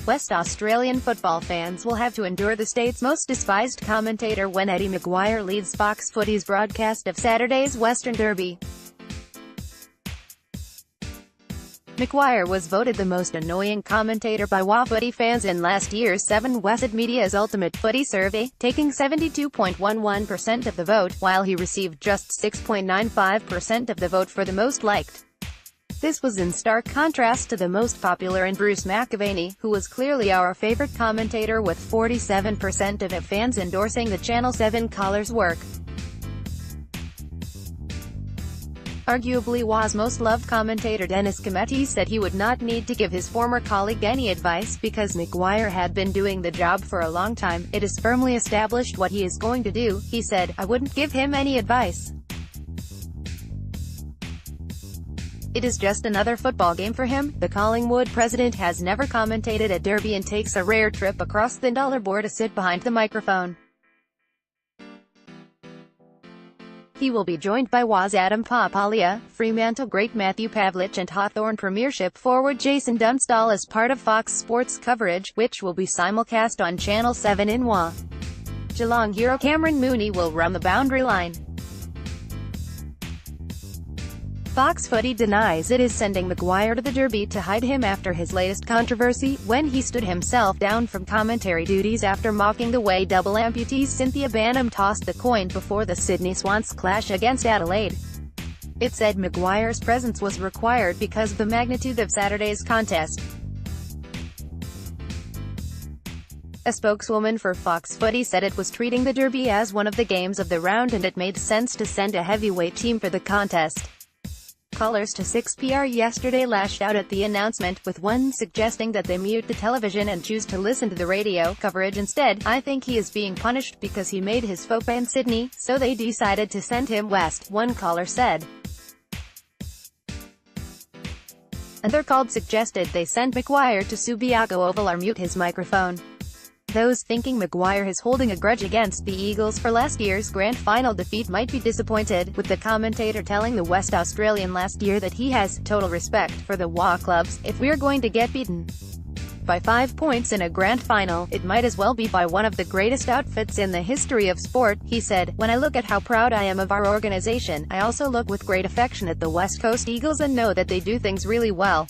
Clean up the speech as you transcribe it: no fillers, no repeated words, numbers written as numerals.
West Australian football fans will have to endure the state's most despised commentator when Eddie McGuire leads Fox Footy's broadcast of Saturday's Western Derby. McGuire was voted the most annoying commentator by Footy fans in last year's Seven West Media's Ultimate Footy survey, taking 72.11% of the vote, while he received just 6.95% of the vote for the most liked. This was in stark contrast to the most popular and Bruce McAvaney, who was clearly our favorite commentator, with 47% of fans endorsing the Channel 7 caller's work. Arguably WA's most loved commentator Dennis Cometti said he would not need to give his former colleague any advice because McGuire had been doing the job for a long time. "It is firmly established what he is going to do," he said. "I wouldn't give him any advice. It is just another football game for him." The Collingwood president has never commentated at Derby and takes a rare trip across the dollar board to sit behind the microphone. He will be joined by WA's Adam Papalia, Fremantle great Matthew Pavlich and Hawthorn Premiership forward Jason Dunstall as part of Fox Sports coverage, which will be simulcast on Channel 7 in WA. Geelong hero Cameron Mooney will run the boundary line. Fox Footy denies it is sending McGuire to the Derby to hide him after his latest controversy, when he stood himself down from commentary duties after mocking the way double amputees Cynthia Banham tossed the coin before the Sydney Swans clash against Adelaide. It said McGuire's presence was required because of the magnitude of Saturday's contest. A spokeswoman for Fox Footy said it was treating the Derby as one of the games of the round and it made sense to send a heavyweight team for the contest. Callers to 6PR yesterday lashed out at the announcement, with one suggesting that they mute the television and choose to listen to the radio coverage instead. "I think he is being punished because he made his faux pas in Sydney, so they decided to send him west," one caller said. Another called suggested they send McGuire to Subiaco Oval or mute his microphone. Those thinking McGuire is holding a grudge against the Eagles for last year's grand final defeat might be disappointed, with the commentator telling the West Australian last year that he has total respect for the WA clubs. "If we're going to get beaten by 5 points in a grand final, it might as well be by one of the greatest outfits in the history of sport," he said. "When I look at how proud I am of our organization, I also look with great affection at the West Coast Eagles and know that they do things really well.